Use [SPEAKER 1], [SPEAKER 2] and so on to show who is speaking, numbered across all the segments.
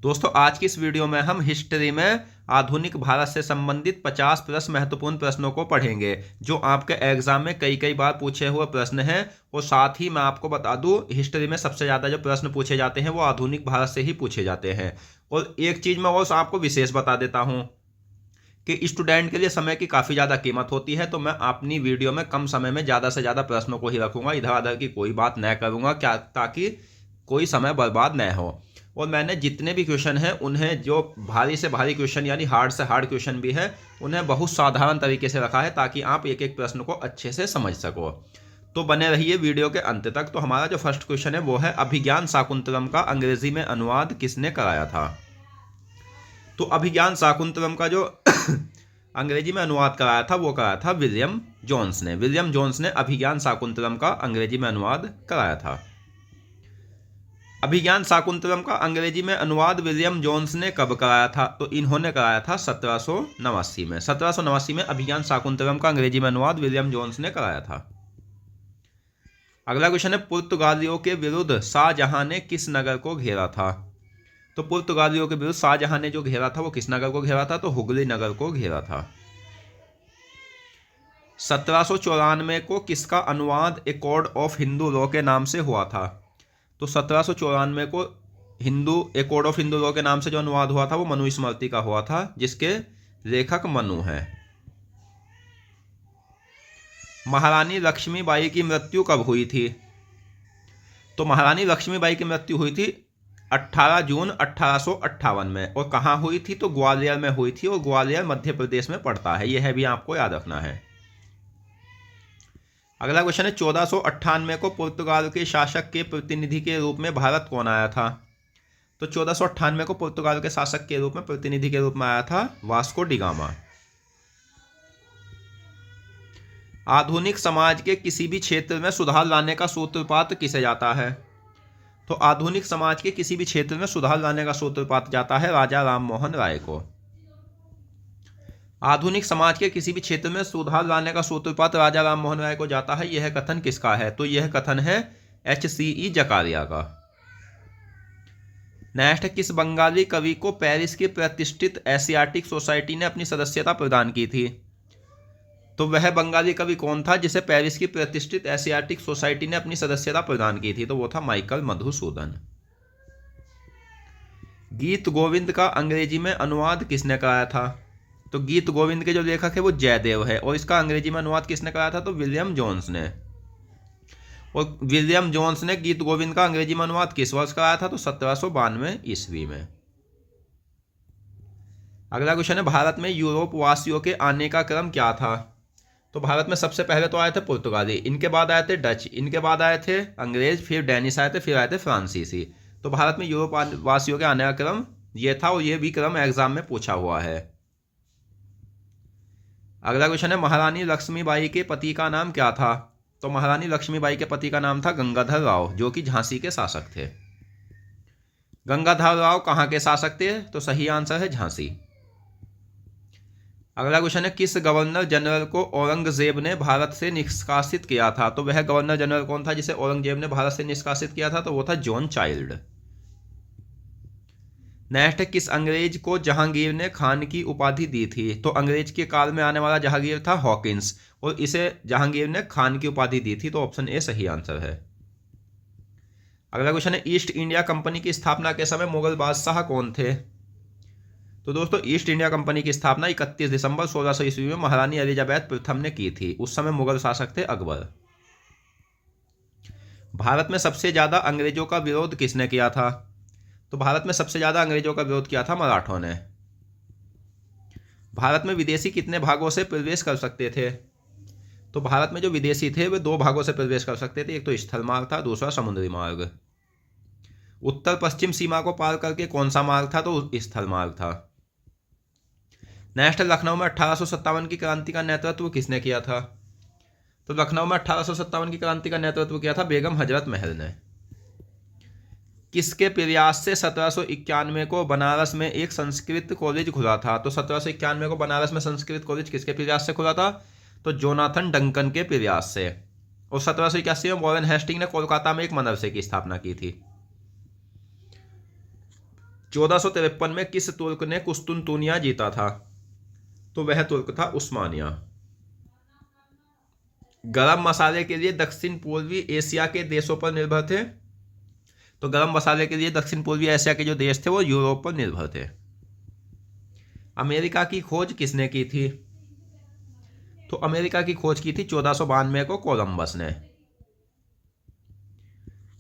[SPEAKER 1] दोस्तों आज की इस वीडियो में हम हिस्ट्री में आधुनिक भारत से संबंधित 50 प्लस महत्वपूर्ण प्रश्नों को पढ़ेंगे जो आपके एग्जाम में कई बार पूछे हुए प्रश्न हैं। और साथ ही मैं आपको बता दूं, हिस्ट्री में सबसे ज़्यादा जो प्रश्न पूछे जाते हैं वो आधुनिक भारत से ही पूछे जाते हैं। और एक चीज़ मैं और आपको विशेष बता देता हूँ कि स्टूडेंट के लिए समय की काफ़ी ज़्यादा कीमत होती है, तो मैं अपनी वीडियो में कम समय में ज़्यादा से ज़्यादा प्रश्नों को ही रखूँगा, इधर उधर की कोई बात न करूँगा, क्या ताकि कोई समय बर्बाद न हो। और मैंने जितने भी क्वेश्चन हैं उन्हें, जो भारी से भारी क्वेश्चन यानी हार्ड से हार्ड क्वेश्चन भी है, उन्हें बहुत साधारण तरीके से रखा है ताकि आप एक एक प्रश्न को अच्छे से समझ सको। तो बने रहिए वीडियो के अंत तक। तो हमारा जो फर्स्ट क्वेश्चन है वो है, अभिज्ञान शाकुंतलम का अंग्रेजी में अनुवाद किसने कराया था? तो अभिज्ञान शाकुंतलम का जो अंग्रेजी में अनुवाद कराया था वो कराया था विलियम जोन्स ने। विलियम जोन्स ने अभिज्ञान शाकुंतलम का अंग्रेजी में अनुवाद कराया था। अभिज्ञान शाकुंतलम का अंग्रेजी में अनुवाद विलियम जोन्स ने कब कराया था? तो इन्होंने कराया था 1789 में। 1789 में अभिज्ञान शाकुंतलम का अंग्रेजी में अनुवाद विलियम जोन्स ने कराया था। अगला क्वेश्चन है, पुर्तगालियों के विरुद्ध शाहजहां ने किस नगर को घेरा था? तो पुर्तगालियों के विरुद्ध शाहजहां ने जो घेरा था वो किस नगर को घेरा था? तो हुगली नगर को घेरा था। 1794 को किसका अनुवाद ए कोड ऑफ हिंदू लॉ के नाम से हुआ था? तो 1794 को ए कोड ऑफ हिंदू लॉ के नाम से जो अनुवाद हुआ था वो मनुस्मृति का हुआ था, जिसके लेखक मनु हैं। महारानी लक्ष्मीबाई की मृत्यु कब हुई थी? तो महारानी लक्ष्मीबाई की मृत्यु हुई थी 18 जून 1858 में। और कहाँ हुई थी? तो ग्वालियर में हुई थी, और ग्वालियर मध्य प्रदेश में पड़ता है, यह भी आपको याद रखना है। अगला क्वेश्चन है, 1498 को पुर्तगाल के शासक के प्रतिनिधि के रूप में भारत कौन आया था? तो 1498 को पुर्तगाल के शासक के रूप में, प्रतिनिधि के रूप में आया था वास्को डी गामा। आधुनिक समाज के किसी भी क्षेत्र में सुधार लाने का सूत्रपात किसे जाता है? तो आधुनिक समाज के किसी भी क्षेत्र में सुधार लाने का सूत्रपात जाता है राजा राममोहन राय को। आधुनिक समाज के किसी भी क्षेत्र में सुधार लाने का सूत्रपात राजा राममोहन राय को जाता है, यह कथन किसका है? तो यह कथन है HCE जकारिया का। नेक्स्ट, किस बंगाली कवि को पेरिस की प्रतिष्ठित एशियाटिक सोसाइटी ने अपनी सदस्यता प्रदान की थी? तो वह बंगाली कवि कौन था जिसे पेरिस की प्रतिष्ठित एशियाटिक सोसाइटी ने अपनी सदस्यता प्रदान की थी? तो वो था माइकल मधुसूदन। गीत गोविंद का अंग्रेजी में अनुवाद किसने कराया था? तो गीत गोविंद के जो लेखक है वो जयदेव है, और इसका अंग्रेजी में अनुवाद किसने कराया था? तो विलियम जोन्स ने। और विलियम जोन्स ने गीत गोविंद का अंग्रेजी में अनुवाद किस वर्ष कराया था? तो 1792 ईस्वी में। अगला क्वेश्चन है, भारत में यूरोप वासियों के आने का क्रम क्या था? तो भारत में सबसे पहले तो आए थे पुर्तगाली, इनके बाद आए थे डच, इनके बाद आए थे अंग्रेज, फिर डेनिश आए थे, फिर आए थे फ्रांसीसी। तो भारत में यूरोप वासियों के आने का क्रम ये था, और ये भी क्रम एग्जाम में पूछा हुआ है। अगला क्वेश्चन है, महारानी लक्ष्मीबाई के पति का नाम क्या था? तो महारानी लक्ष्मीबाई के पति का नाम था गंगाधर राव, जो कि झांसी के शासक थे। गंगाधर राव कहाँ के शासक थे? तो सही आंसर है झांसी। अगला क्वेश्चन है, किस गवर्नर जनरल को औरंगजेब ने भारत से निष्कासित किया था? तो वह गवर्नर जनरल कौन था जिसे औरंगजेब ने भारत से निष्कासित किया था? तो वो था जॉन चाइल्ड। नेक्स्ट, किस अंग्रेज को जहांगीर ने खान की उपाधि दी थी? तो अंग्रेज के काल में आने वाला जहांगीर था हॉकिंस, और इसे जहांगीर ने खान की उपाधि दी थी। तो ऑप्शन ए सही आंसर है। अगला क्वेश्चन है, ईस्ट इंडिया कंपनी की स्थापना के समय मुगल बादशाह कौन थे? तो दोस्तों, ईस्ट इंडिया कंपनी की स्थापना 31 दिसंबर 1600 ईस्वी में महारानी एलिजाबेथ प्रथम ने की थी। उस समय मुगल शासक थे अकबर। भारत में सबसे ज्यादा अंग्रेजों का विरोध किसने किया था? तो भारत में सबसे ज्यादा अंग्रेजों का विरोध किया था मराठों ने। भारत में विदेशी कितने भागों से प्रवेश कर सकते थे? तो भारत में जो विदेशी थे वे 2 भागों से प्रवेश कर सकते थे, एक तो स्थल मार्ग था, दूसरा समुद्री मार्ग। उत्तर पश्चिम सीमा को पार करके कौन सा मार्ग था? तो स्थल मार्ग था। नेक्स्ट, लखनऊ में 1857 की क्रांति का नेतृत्व किसने किया था? तो लखनऊ में 1857 की क्रांति का नेतृत्व किया था बेगम हजरत महल ने। किसके प्रयास से 1791 को बनारस में एक संस्कृत कॉलेज खुला था? तो 1791 को बनारस में संस्कृत कॉलेज किसके प्रयास से खुला था? तो जोनाथन डंकन के प्रयास से। और 1781 में वॉरेन हेस्टिंग ने कोलकाता में एक मदरसे की स्थापना की थी। 1453 में किस तुर्क ने कुस्तुनतुनिया जीता था? तो वह तुर्क था उस्मानिया। गरम मसाले के लिए दक्षिण पूर्वी एशिया के देशों पर निर्भर थे? तो गरम मसाले के लिए दक्षिण पूर्वी एशिया के जो देश थे वो यूरोप पर निर्भर थे। अमेरिका की खोज किसने की थी? तो अमेरिका की खोज की थी 1492 को कोलंबस ने।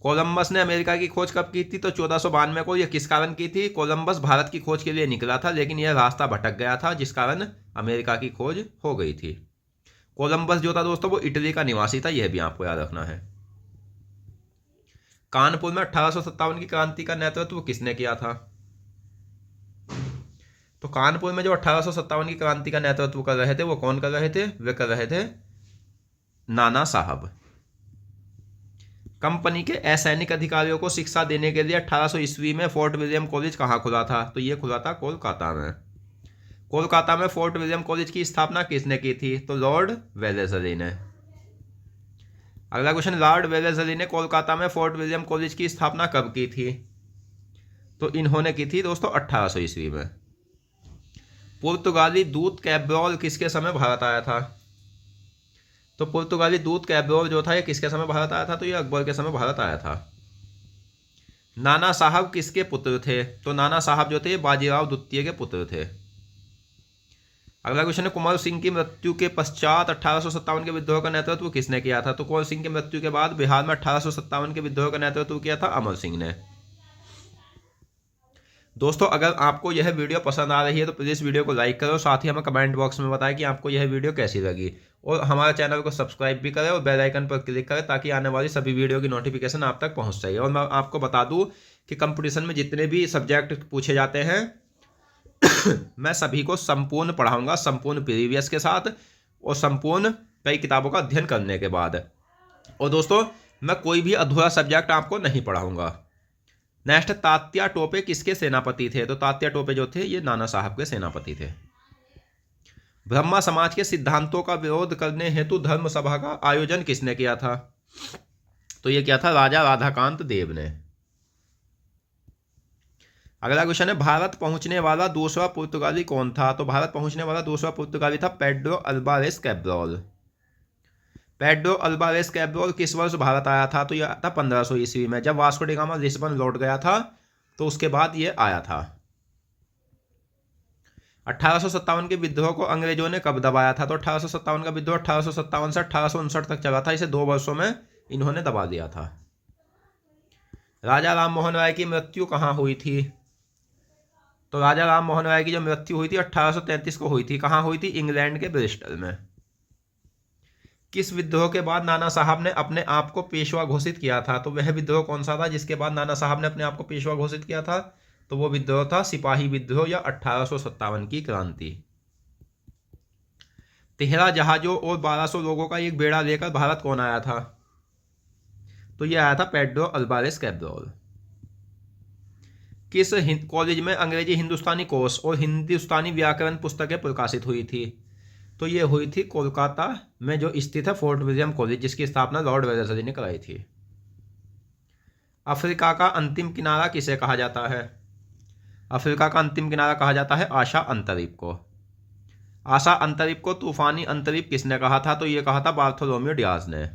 [SPEAKER 1] कोलंबस ने अमेरिका की खोज कब की थी? तो 1492 को। यह किस कारण की थी? कोलंबस भारत की खोज के लिए निकला था, लेकिन यह रास्ता भटक गया था, जिस कारण अमेरिका की खोज हो गई थी। कोलंबस जो था दोस्तों वो इटली का निवासी था, यह भी आपको याद रखना है। कानपुर में 1857 की क्रांति का नेतृत्व किसने किया था? तो कानपुर में जो 1857 की क्रांति का नेतृत्व कर रहे थे वो कौन कर रहे थे? वे कर रहे थे नाना साहब। कंपनी के असैनिक अधिकारियों को शिक्षा देने के लिए 1800 ईस्वी में फोर्ट विलियम कॉलेज कहाँ खुला था? तो ये खुला था कोलकाता में। कोलकाता में फोर्ट विलियम कॉलेज की स्थापना किसने की थी? तो लॉर्ड वेलेस्ली ने। अगला क्वेश्चन, लॉर्ड वेलेस्ली ने कोलकाता में फोर्ट विलियम कॉलेज की स्थापना कब की थी? तो इन्होंने की थी दोस्तों 1800 ईस्वी में। पुर्तगाली दूत कैब्रॉल किसके समय भारत आया था? तो पुर्तगाली दूत कैब्रॉल जो था ये किसके समय भारत आया था? तो ये अकबर के समय भारत आया था। नाना साहब किसके पुत्र थे? तो नाना साहब जो थे बाजीराव द्वितीय के पुत्र थे। अगला क्वेश्चन है, कुंवर सिंह की मृत्यु के पश्चात 1857 के विद्रोह का नेतृत्व किसने किया था? तो कुंवर सिंह की मृत्यु के बाद बिहार में 1857 के विद्रोह का नेतृत्व किया था अमर सिंह ने। दोस्तों अगर आपको यह वीडियो पसंद आ रही है तो प्लीज़ वीडियो को लाइक करो, साथ ही हमें कमेंट बॉक्स में बताएं कि आपको यह वीडियो कैसी लगी, और हमारे चैनल को सब्सक्राइब भी करें और बेल आइकन पर क्लिक करें ताकि आने वाली सभी वीडियो की नोटिफिकेशन आप तक पहुंच जाए। और मैं आपको बता दूं कि कंपटीशन में जितने भी सब्जेक्ट पूछे जाते हैं मैं सभी को संपूर्ण पढ़ाऊंगा, संपूर्ण प्रीवियस के साथ और संपूर्ण कई किताबों का अध्ययन करने के बाद। और दोस्तों मैं कोई भी अधूरा सब्जेक्ट आपको नहीं पढ़ाऊंगा। नेक्स्ट, तात्या टोपे किसके सेनापति थे? तो तात्या टोपे जो थे ये नाना साहब के सेनापति थे। ब्रह्मा समाज के सिद्धांतों का विरोध करने हेतु धर्म सभा का आयोजन किसने किया था? तो ये क्या था? राजा राधाकांत देव ने। अगला क्वेश्चन है, भारत पहुंचने वाला दूसरा पुर्तगाली कौन था? तो भारत पहुंचने वाला दूसरा पुर्तगाली था पेड्रो अल्वारेस कैब्रॉल। पेड्रो अल्वारेस कैब्रॉल किस वर्ष भारत आया था? तो यह था 1500 ईस्वी में, जब वास्को डी गामा लिस्बन लौट गया था तो उसके बाद ये आया था। 1857 के विद्रोह को अंग्रेजों ने कब दबाया था? तो 1857 का विद्रोह 1857 से 1859 तक चला था, इसे 2 वर्षों में इन्होंने दबा दिया था। राजा राम मोहन राय की मृत्यु कहाँ हुई थी? तो राजा राम मोहन राय की जो मृत्यु हुई थी 1833 को हुई थी। कहाँ हुई थी? इंग्लैंड के ब्रिस्टल में। किस विद्रोह के बाद नाना साहब ने अपने आप को पेशवा घोषित किया था? तो वह विद्रोह कौन सा था जिसके बाद नाना साहब ने अपने आप को पेशवा घोषित किया था? तो वो विद्रोह था सिपाही विद्रोह या 1857 की क्रांति। 13 जहाजों और 1200 लोगों का एक बेड़ा लेकर भारत कौन आया था? तो ये आया था पेड्रो अल्वारेस कैब्रॉल। किस कॉलेज में अंग्रेजी हिंदुस्तानी कोर्स और हिंदुस्तानी व्याकरण पुस्तकें प्रकाशित हुई थी? तो ये हुई थी कोलकाता में जो स्थित है फोर्ट विलियम कॉलेज, जिसकी स्थापना लॉर्ड वेलेस्ली ने कराई थी। अफ्रीका का अंतिम किनारा किसे कहा जाता है? अफ्रीका का अंतिम किनारा कहा जाता है आशा अंतरीप को। आशा अंतरीप को तूफानी अंतरीप किसने कहा था? तो ये कहा था बार्थोलोम्यू डियाज ने।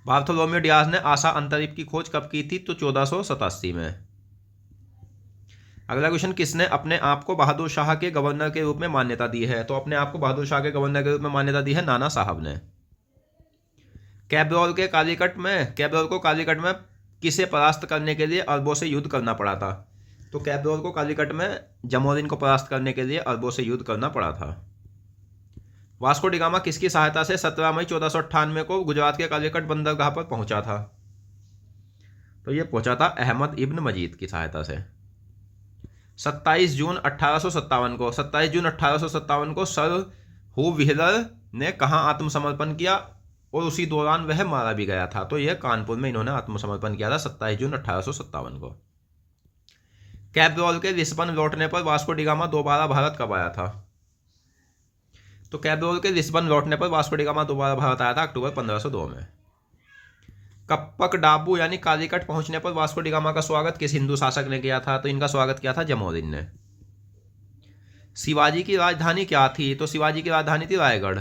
[SPEAKER 1] बार्थोलोम्यू डियाज ने आशा अंतरीप की खोज कब की थी? तो 1487 में। अगला क्वेश्चन, किसने अपने आप को बहादुर शाह के गवर्नर के रूप में मान्यता दी है? तो अपने आप को बहादुर शाह के गवर्नर के रूप में मान्यता दी है नाना साहब ने। कैब्रॉल को कालीकट में किसे परास्त करने के लिए अरबों से युद्ध करना पड़ा था? तो कैब्रॉल को कालीकट में जमोरिन को परास्त करने के लिए अरबों से युद्ध करना पड़ा था। वास्को डी गामा किसकी सहायता से 17 मई 1498 को गुजरात के कालीकट बंदरगाह पर पहुंचा था? तो ये पहुंचा था अहमद इब्न मजीद की सहायता से। 27 जून 1857 को सर हु व्हीलर ने कहाँ आत्मसमर्पण किया और उसी दौरान वह मारा भी गया था? तो यह कानपुर में इन्होंने आत्मसमर्पण किया था 27 जून 1857 को। कैब्रॉल के लिस्बन लौटने पर वास्को डी गामा दोबारा भारत कब आया था? तो कैब्रॉल के लिस्बन लौटने पर वास्को डी गामा दोबारा भारत आया था अक्टूबर 1502 में। कप्पक डाबू यानी कालीकट पहुंचने पर वास्को डी गामा का स्वागत किस हिंदू शासक ने किया था? तो इनका स्वागत किया था जमोरिन ने। शिवाजी की राजधानी क्या थी? तो शिवाजी की राजधानी थी रायगढ़।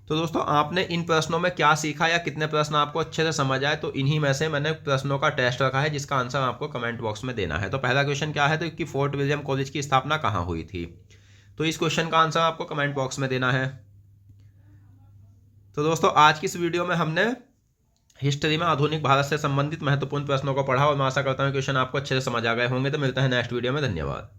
[SPEAKER 1] तो दोस्तों आपने इन प्रश्नों में क्या सीखा या कितने प्रश्न आपको अच्छे से समझ आए? तो इन्हीं में से मैंने प्रश्नों का टेस्ट रखा है जिसका आंसर आपको कमेंट बॉक्स में देना है। तो पहला क्वेश्चन क्या है? तो कि फोर्ट विलियम कॉलेज की स्थापना कहाँ हुई थी? तो इस क्वेश्चन का आंसर आपको कमेंट बॉक्स में देना है। तो दोस्तों आज की इस वीडियो में हमने हिस्ट्री में आधुनिक भारत से संबंधित महत्वपूर्ण प्रश्नों को पढ़ा और मैं आशा करता हूँ क्वेश्चन आपको अच्छे से समझ आ गए होंगे। तो मिलते हैं नेक्स्ट वीडियो में। धन्यवाद।